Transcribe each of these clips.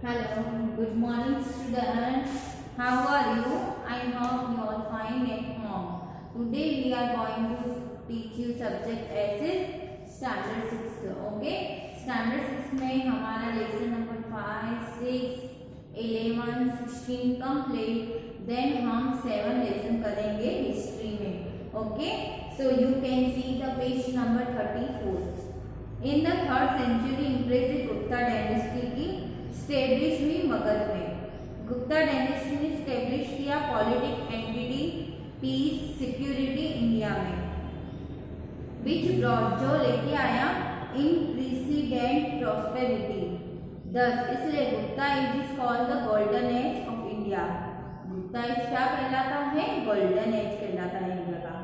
Hello, good morning students. How are you? I hope you all fine at home. Today we are going to teach you subject as standard 6. Okay? Standard 6 में हमारा lesson number 5, 6, 11, 16 complete. Then हम 7 lesson करेंगे history में. Okay? So you can see the page number 34. In the 3rd century impressive Gupta dynasty की establish हुई मगध में। Gupta dynasty ने establish किया politic entity piece security India में, विच ब्रॉट जो लेके आया इनप्रेसिडेंट प्रॉस्पेरिटी। दस इसलिए Gupta age is called the golden age of India. Gupta age क्या कहलाता है? गोल्डन एज कहलाता है इंडिया का।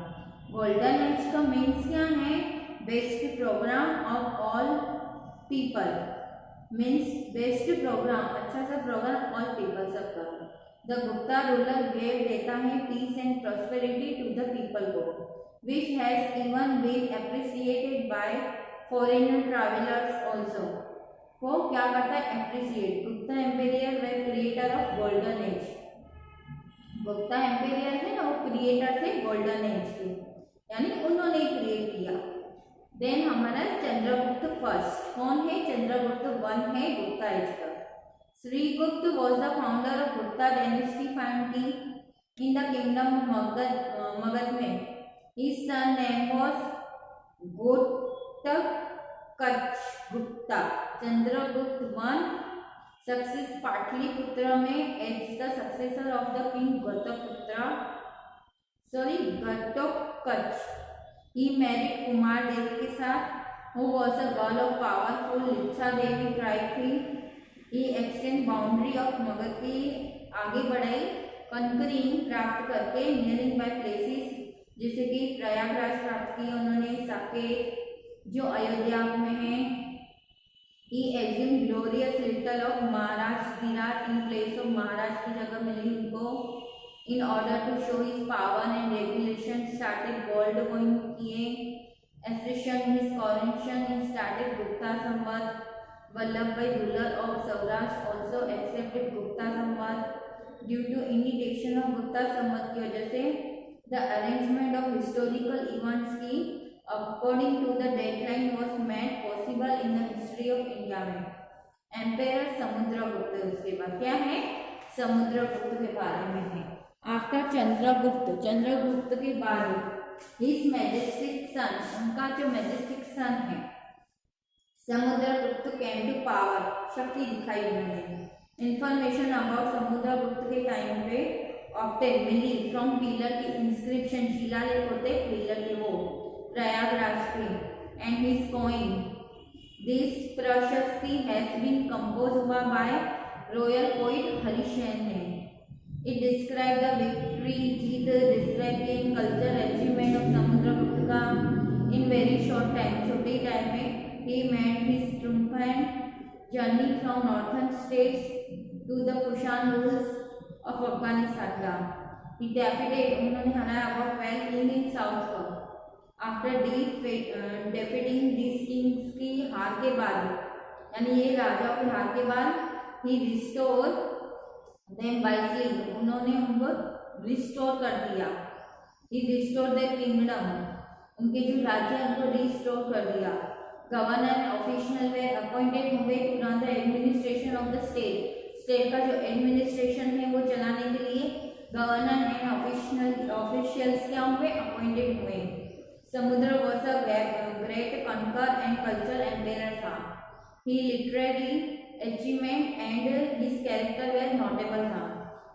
गोल्डन एज का मीन्स क्या है? Best programme of all people, means best programme, अच्छा सा प्रोग्राम ऑल पीपल सबका। द गुप्ता रूलर गेव देता है peace and prosperity to the people को, which has even been appreciated by foreigner travellers also. वो क्या करता है? Appreciate. Gupta emperor were creator of golden age. Gupta emperor है ना, वो क्रिएटर थे गोल्डन एज के, यानी उन्होंने क्रिएट किया। देन हमारा चंद्रगुप्त फर्स्ट कौन है? चंद्रगुप्त 1 है गुप्ता एज का। Srigupta was the founder of Gupta dynasty found in the kingdom of Magadha में। His son name was Ghatotkacha Gupta. Chandragupta 1 success Pataliputra में as the successor of the king Ghatotkacha. He married Kumara Devi के साथ, who was a girl of powerful लिच्छा देवी ट्राइब थी। He extend boundary of Magadha की आगे बढ़ाई, conquering प्राप्त करके, nearing by places जैसे कि प्रयागराज प्राप्त की उन्होंने, साकेत जो अयोध्या में है। He assumed glorious little of Maharaj Virat in place of महाराज की जगह मिली उनको। In order to show his power and regulation, started gold coin किए, assertion his coronation, and started Gupta Samvat. Vallabh Bhai ruler of Saurashtra also accepted Gupta Samvat। Due to initiation of Gupta Samvat की वजह से the arrangement of historical events की according to the deadline was made possible in the history of India में। Emperor Samudragupta, उसके बाद क्या है? समुद्रगुप्त के बारे में है। आफ्टर चंद्रगुप्त के बाद हिज मैजेस्टिक सन, उनका जो मैजेस्टिक सन है समुद्रगुप्त केम टू पावर, शक्ति दिखाई उन्होंने। इंफॉर्मेशन अबाउट समुद्रगुप्त के टाइम पे ऑप्टेन मिली फ्रॉम पिलर की इंस्क्रिप्शन, शिलालेख होते पिलर के वो प्रयागराज के, एंड हिज कॉइन। दिस प्रशस्ति हैज बीन कंपोज हुआ बाय रॉयल पोइट हरिशेन ने। It described the victory, Jeet, describing culture achievement of Samudragupta का in very short time, छोटे टाइम में। He made his triumphant journey from northern states to the Kushan rulers of Afghanistan का। He defeated, उन्होंने हराया about 12 king in south को। After defeating these kings की हार के बाद, यानी ये राजाओं की हार के बाद, he restored देम वाइसली, उन्होंने उनको रिस्टोर कर दिया। ही रिस्टोर देयर किंगडम, उनके जो राज्य है उनको रिस्टोर कर दिया। Governor and official were appointed हुए to run the administration of the state. State का जो एडमिनिस्ट्रेशन है वो चलाने के लिए गवर्नर एंड ऑफिशियल्स क्या हुए? अपॉइंटेड हुए। समुद्र वॉज अ ग्रेट कंकर एंड कल्चर एम्पेयर था। ही literary achievement and his character were notable था।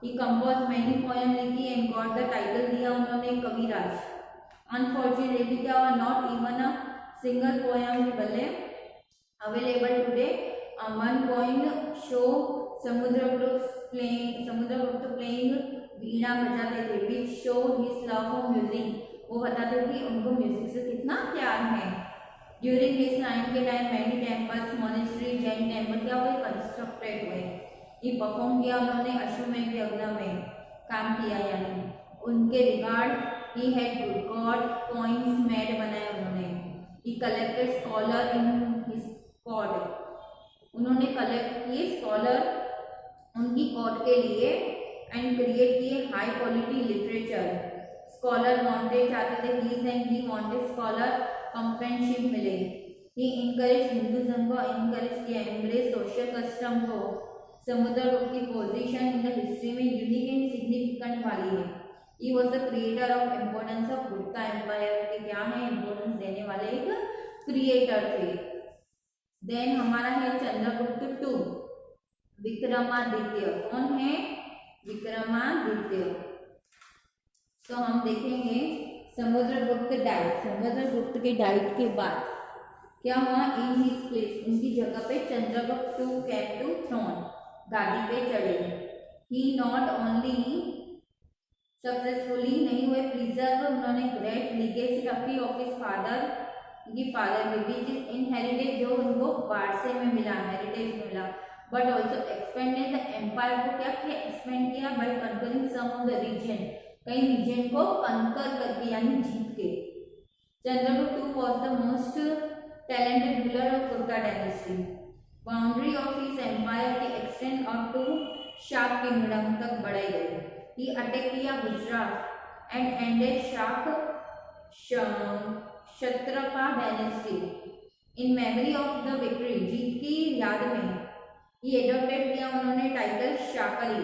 He composed many poem लिखी and got the title दिया उन्होंने कविराज। Unfortunately क्या हुआ? Not even a single poem available today। One coin show Samudragupta playing वीणा बजाते थे, which show his love of music। वो बताते थे उनको म्यूजिक से कितना प्यार है। ड्यूरिंग हिज टाइम के time many temples, monastery, Jain temple क्या हुए? कंस्ट्रक्टेड हुए। ये परफॉर्म किया उन्होंने अश्वमेध यज्ञ में काम किया, यानी उनके regard he had gold coins made बनाए उन्होंने। He collected scholar in his court, उन्होंने कलेक्ट किए स्कॉलर उनकी कोर्ट के लिए एंड क्रिएट किए high quality literature. Scholar wanted, चाहते थे ही वांटेड स्कॉलर कंपेंशिप मिले। ही इनकरेज हिंदुज्म को इनकरेज किया, एम्ब्रेस सोशल कस्टम को। समुद्रगुप्त की पोजीशन इन द हिस्ट्री में यूनिक एंड सिग्निफिकेंट वाली है। He was the creator of importance of Gupta empire के क्या है इम्पोर्टेंस देने वाले एक क्रिएटर थे। देन हमारा है चंद्रगुप्त टू, विक्रमादित्य। कौन है? विक्रमादित्य। तो हम देखेंगे समुद्रगुप्त डाइट। समुद्रगुप्त के डाइट के बाद क्या हुआ? इन हिज प्लेस, उनकी जगह पे Chandragupta two came to throne, गादी पे चढ़े। ही नॉट ओनली सक्सेसफुली नहीं हुए प्रिजर्व, उन्होंने ग्रेट लीगेसी रखी ऑफ हिज फादर, उनकी फादर की विच इज इनहेरिटेड, जो उनको वारसे में मिला, हेरिटेज में मिला। But also expanded the empire को क्या किया? एक्सपेंड किया by conquering some of the region, कई रीजन को कंकर करके यानी जीत के। Chandragupta two was the most talented ruler of Gupta dynasty. Boundary of his empire की extend up to Shaka kingdom तक बढ़ाई गई। ही अटैक किया Gujarat and ended Shaka Kshatrapa dynasty in memory of the victory, जीत की याद में। ही एडॉप्टेड किया उन्होंने title Shakari.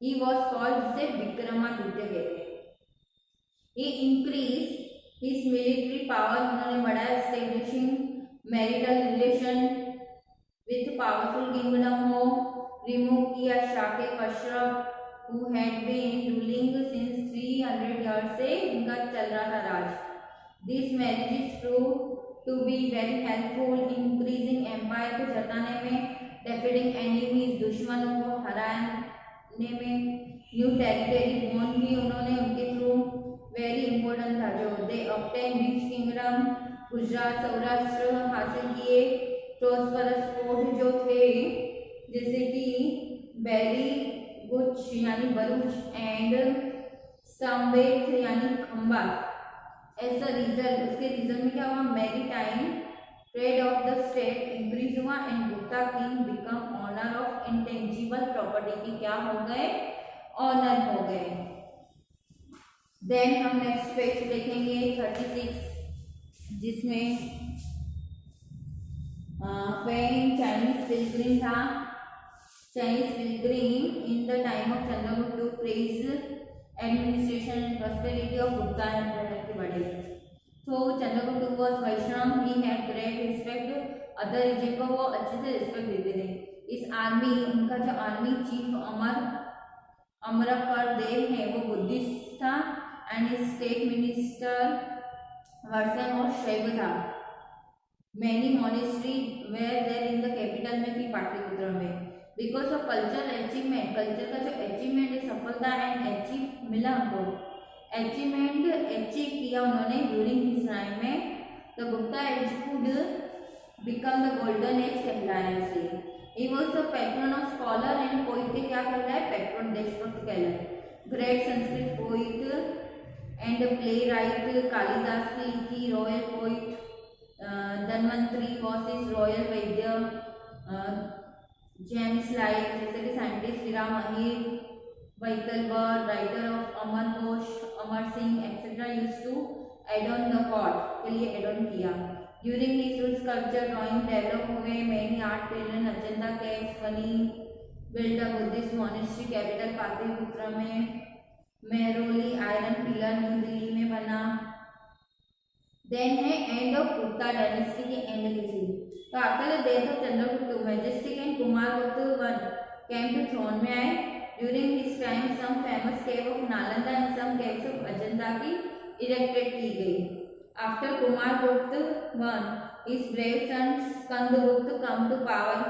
He was called, जिसे विक्रमादित्य कहते हैं। He increase his military power, उन्होंने बढ़ाया establishing marital relation with powerful kingdom हो। रिमूव किया Shaka Kashyap who had been ruling since 300 years, से इनका चल रहा था राज। This marriages prove to be very helpful increasing empire को जताने में, डिफीटिंग एनिमीज, दुश्मनों को हराने में। न्यू टेरिटरी बोन की उन्होंने उनके थ्रू, वेरी इंपॉर्टेंट था जो। They obtain rich kingdom, Gujarat Saurashtra हासिल किए। प्रोस्परस पोर्ट जो थे जैसे कि बैरी गुच यानी भरूच एंड स्टम्बेट यानी खंबा। ऐसा रिजल्ट, उसके रिजल्ट में क्या हुआ? Maritime trade of the state increase हुआ and Gupta king become owner of intangible property की क्या हो गए? ऑनर हो गए। देन हम नेक्स्ट पेज देखेंगे 36, जिसमें फेम चाइनीज पिलग्रिम था। Chinese pilgrim in the time of Chandragupta two praise administration and prosperity of Gupta empire की बढ़े। तो Chandragupta was Vaishnav, he had great respect, other region को वो अच्छे से रिस्पेक्ट देते थे। इस आर्मी, उनका जो आर्मी चीफ अमरकर देव है वो बुद्धिस्ट था एंड स्टेट मिनिस्टर वर्सन और शैव था। Many monastery were there in the capital में थी, पाटलिपुत्र में। Because of culture achievement, culture का जो अचीवमेंट है, सफलता एंड अचीव मिला उनको, अचीवमेंट अचीव किया उन्होंने ड्यूरिंग हिज टाइम में। The Gupta age could become the golden age कहलाया इसे। He was the patron of scholar and poet के क्या कहलाए? पैट्रन, देशभक्त कहलाए। Great Sanskrit poet and playwright Kalidas की लिखी, royal poet Dhanvantari was is royal vaidya. Gems light जैसे कि साइंटिस्ट विराम अहीर, वैकलबर writer of Amarakosha, Amar Singh etcetera used to add on the court के लिए एड ऑन किया। During his rule sculpture drawing develop हुए, many art ट्रेलन अजंता केव्स बनी, build a Buddhist monastery capital Pataliputra में, Mehrauli iron pillar New Delhi में बना। देन है एंड ऑफ गुप्ता डायनेस्टी की एंड किसी। तो after the death of Chandragupta majestic and Kumaragupta one came to throne में आए। During his time some famous cave of Nalanda and some caves of Ajanta की इरेक्टेड की गई। After Kumaragupta one his brave son Skandagupta come to power,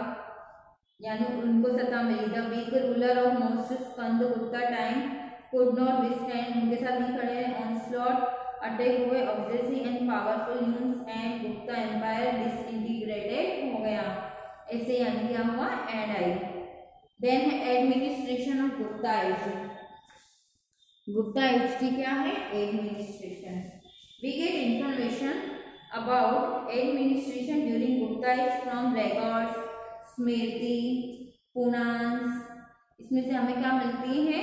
यानी उनको सत्ता मिली। The weak ruler of most Skandagupta time could not withstand, उनके साथ नहीं खड़े रहे। ऑनस्लॉट अटैक हुए ऑब्जेसी and powerful units and Gupta empire disintegrated हो गया। ऐसे यानी क्या हुआ? एंड आई। देन है administration of Gupta age. Gupta age की क्या है? Administration. We get information about administration during Gupta as from records, स्मृति, पुराण्स, इसमें से हमें क्या मिलती है,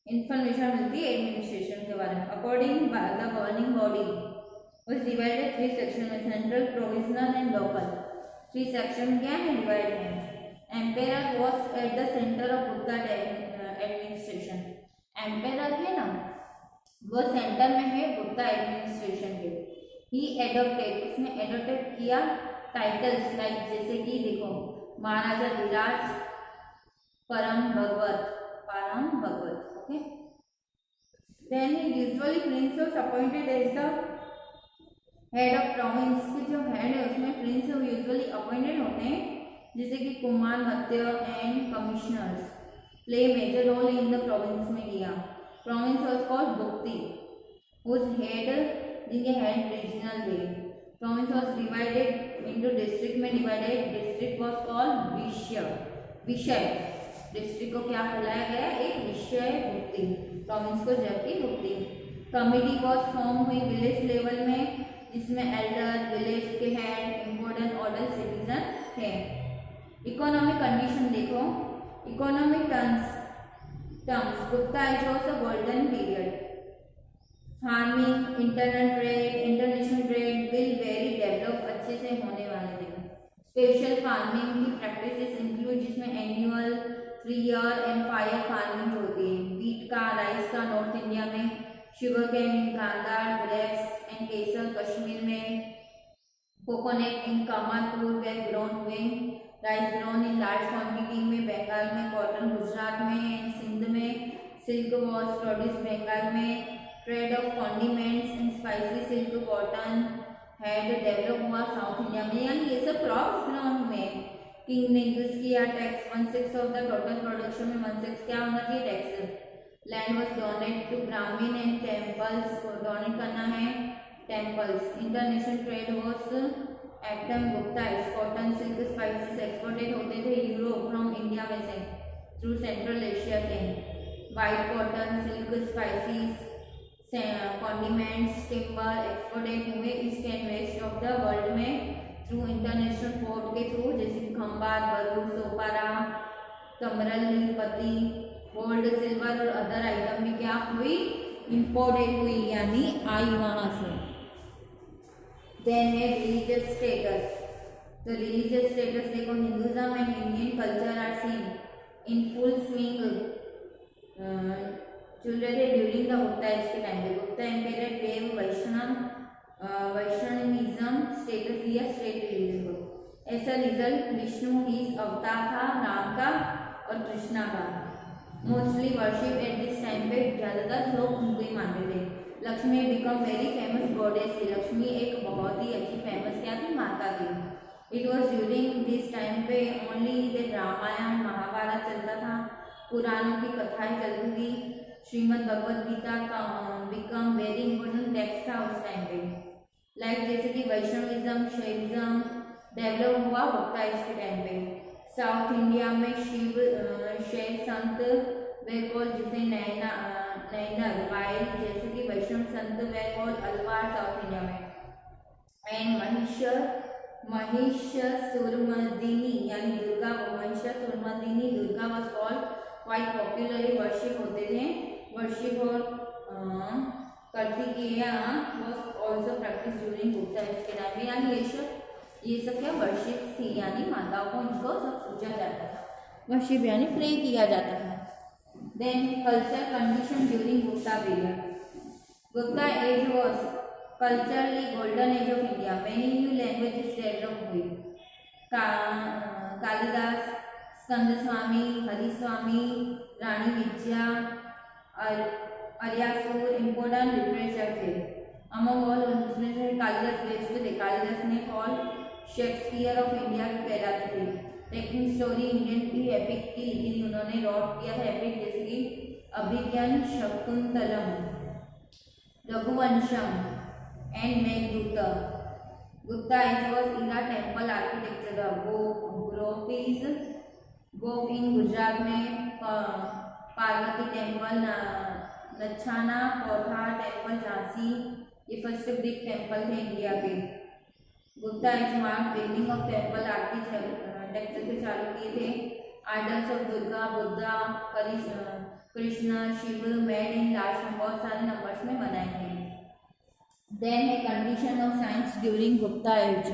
इंफॉर्मेशन मिलती है एडमिनिस्ट्रेशन के बारे में। According the governing body was divided 3 section में, central, provisional and local. 3 section क्या है, डिवाइड है। Emperor was at the centre of Gupta administration. Emperor है ना, वो सेंटर में है गुप्ता एडमिनिस्ट्रेशन के। ही एडोप्टेड, उसने एडोप्टेड किया टाइटल्स लाइक, जैसे कि देखो Maharaja Dhiraj, Param Bhagavata, okay. Then usually prince was appointed as the head of province, के जो हेड है उसमें प्रिंस यूजुअली अपॉइंटेड होते हैं, जैसे कि Kumaramatya and commissioners play major role in the province में किया। Province was called Bhukti, whose head, जिनके हेड रीजनल थे। Province was divided into district में divided, district was called Vishaya. District को क्या बुलाया गया, एक विषय भुक्ति, प्रोविंस को जबकि भुक्ति। कमिटी वाज फॉर्म हुई विलेज लेवल में, जिसमें एल्डर, विलेज के हेड, इम्पोर्टेंट ऑर्डर सिटीजन थे। इकोनॉमिक कंडीशन देखो, economic terms Gupta age was the golden period. Farming, international trade will very develop, अच्छे से होने वाले थे। स्पेशल फार्मिंग की प्रैक्टिसेस इंक्लूड, जिसमें annual, 3 year and 5 year farming होती है। व्हीट का, राइस का नॉर्थ इंडिया में, sugar cane, Gandhara, grapes and केसर कश्मीर में, कोकोनट इन कामारपुर वे ग्रोन हुए, rice grown in large quantity में बंगाल में, कॉटन गुजरात में एंड सिंध में, सिल्क वॉज प्रोड्यूस बंगाल में। Trade of condiments and spicy, silk cotton had develop हुआ साउथ इंडिया में, यानी ये सब क्रॉप्स ग्रोन हुए। किंग ने यूज किया tax, 1/6 of the total production में 1/6 क्या होना चाहिए, tax. Land was donate to Brahmin and temples, को डोनेट करना है टेम्पल्स। इंटरनेशनल ट्रेड वॉज एक्टम Gupta, cotton, silk, spices exported होते थे यूरोप फ्रॉम इंडिया में से, थ्रू सेंट्रल एशिया से। White cotton, silk, spices, condiments, timber exported हुए east and west of the world में थ्रू इंटरनेशनल पोर्ट के थ्रू, जैसे खंबात, भरूच, सोपारा, कमरली, पति। गोल्ड, सिल्वर और अदर आइटम भी क्या हुई, इंपोर्टेड हुई, यानी आई वहां से। देन है रिलीजियस स्टेटस। तो रिलीजियस स्टेटस देखो, Hinduism and Indian culture are seen in full swing चल रहे थे ड्यूरिंग द गुप्ता एज के टाइम पे। Gupta empire gave Vaishnavism status दिया स्टेट रिलीजन को। ऐसा रिजल्ट विष्णु ही अवतार था, राम का और कृष्णा का। Mostly worship at this time पे ज़्यादातर लोग उनको ही मानते थे। Lakshmi become very famous goddess थी, लक्ष्मी एक बहुत ही अच्छी फेमस क्या थी, माता थी। It was during this time पे ओनली द रामायण महाभारत चलता था, पुराणों की कथाएं चलती थी। श्रीमद् भगवद गीता का बिकम वेरी इंपॉर्टेंट टेक्स्ट था उस टाइम पे। लाइक जैसे कि वैष्णविज्म, शैविज्म डेवलप हुआ गुप्ता एज के टाइम पे। साउथ इंडिया में शैव संत वे कॉल, जिसे नैनर वाइल, जैसे कि वैष्णव संत we call Alvar south India में। एंड महिषासुरमर्दिनी यानी Durga, Mahishasuramardini Durga was called, quite popularly worship होते थे। वर्शिप और Kartikeya was also practice during Gupta age के टाइम में, यानी ये सब क्या वर्शिप थी, यानी माताओं को इनको सब पूजा जाता था, वर्शिप यानी प्रे किया जाता था। Then culture condition during Gupta period. Gupta age was culturally golden age of India, many new languages develop हुई। कालिदास, स्कंद स्वामी, हरिस्वामी, रानी विजया, आर्यासुर इम्पोर्टेंट लिटरेचर थे। अमंग ऑल उसमें से कालिदास बेस्ट थे। कालिदास ने कॉल शेक्सपियर ऑफ इंडिया की कहलाते थे। टेकिंग स्टोरी इंडियन की एपिक की लिखी थी उन्होंने, रॉट किया था एपिक, जैसे कि Abhijnana, Shakuntalam, Raghuvamsham and Meghaduta. Gupta age was era temple architecture. Gop in Gujarat में, पार्वती टेम्पल, नछाना कोठा टेम्पल झांसी, ये फर्स्ट बिग टेम्पल थे इंडिया के। Gupta age mark building of temple architecture के चालू किए थे। Idols of Durga, Buddha, Krishna, Shiva made in large, बहुत सारे नंबर्स में बनाए गए। देन है condition of science during Gupta age.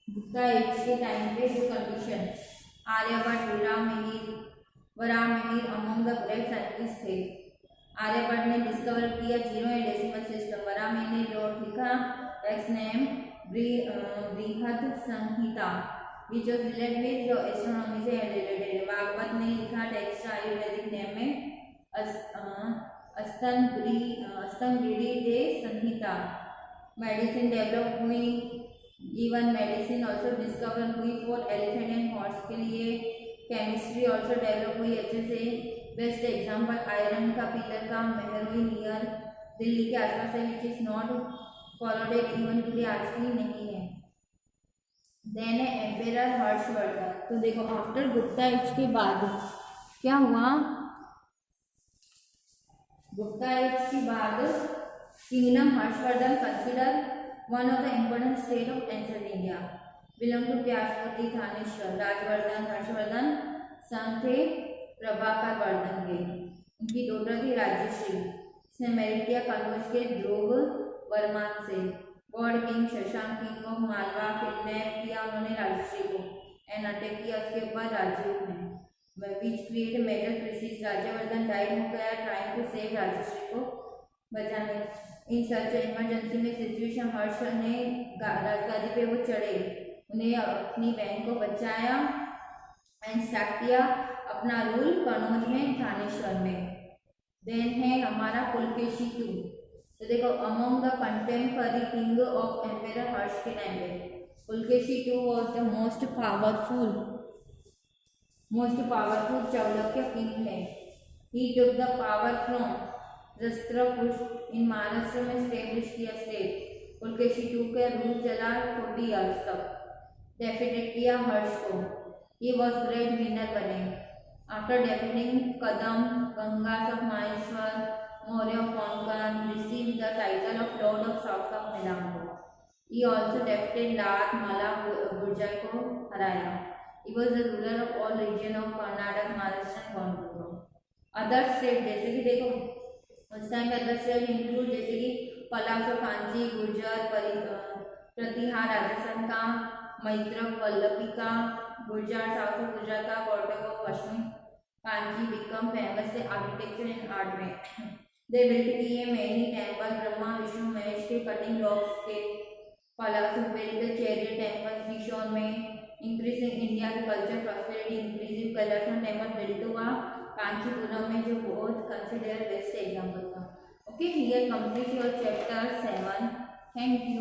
Gupta age के टाइम पे जो condition, Aryabhata, Varahamihira among the great scientist थे। आर्यभट्ट ने डिस्कवर किया zero and decimal system. Varahamihira ने लिखा text name Brihat Samhita which was related with astronomy से रिलेटेड। भागवत ने लिखा टेक्स्ट आयुर्वेदिक नेम में अस्तंगिरी संहिता। मेडिसिन डेवलप हुई, इवन मेडिसिन ऑल्सो डिस्कवर हुई फॉर एलिफेंट एंड हॉर्स के लिए। केमिस्ट्री ऑल्सो डेवलप हुई अच्छे से। बेस्ट एग्जाम्पल आयरन का पिलर का मेहरोई नियर दिल्ली के आसपास है, which is not corroded even today, आज भी नहीं है। देन है एम्पेरर हर्षवर्धन। तो देखो आफ्टर गुप्ता एज के बाद क्या हुआ, गुप्ता एज के बाद kingdom Harshvardhan consider one of the important state of ancient India, belong to व्यासपति थानेश्वर। राजवर्धन हर्षवर्धन सन थे प्रभाकर वर्धन के, उनकी डॉटर थी राजश्री। इसने मैरिड किया कन्नौज के ध्रुव वर्मान से। God king Shashank king of Malwa kidnap किया उन्होंने राजश्री को एंड अटैक किया उसके ऊपर राजयोग ने, which create major crisis. Rajyavardhan died हो गया ट्राइंग टू सेव राजश्री को बचाने। इन सच इमरजेंसी में सिचुएशन हर्ष ने राजगादी पे वो चढ़े, उन्हें अपनी बहन को बचाया एंड स्टार्ट किया अपना रूल कन्नौज में थानेश्वर में। देन है हमारा पुलकेशी टू। तो देखो among the contemporary king of emperor Harsha के टाइम पे Pulakeshi two was the most powerful Chalukya king है। He took the power from Rashtrakuta in Maharashtra में स्टेब्लिश किया स्टेट। पुलकेशी टू का रूल चला 40 ईयर्स तक, डेफिनेट किया हर्ष को। ये वॉज ग्रेट विनर बने। After defeating Kadam, Gangas of Maheshwar, Maurya of Konkan, receive the title of lord of south of मिलांगो। He also defeated Lat Mala Gurjar को हराया। He was the ruler of all region of Karnataka, Maharashtra and गोंडुर। अदर स्टेट जैसे कि देखो उस टाइम पे अदर स्टेट इंक्लूड जैसे कि पलासो कांची, गुर्जर, प्रतिहार राजस्थान का, मैत्रक वल्लभी का, गुर्जर साउथ ऑफ गुजरात का, कोटक ऑफ पश्चिम Kanchi become famous architecture and art में। दे बिल्ट किए मेनी टेम्पल, ब्रह्मा विष्णु महेश के कटिंग रॉक्स के। पलासो बिल्ट चैरियट टेम्पल फिशोन में। इंक्रीजिंग इंडिया की कल्चर प्रॉस्पेरिटी, इंक्रीजिंग कलरसन टेम्पल बिल्ट हुआ कांचीपुरम में, जो बहुत कंसिडर बेस्ट एग्जाम्पल था। Okay, here complete your chapter 7। Thank you.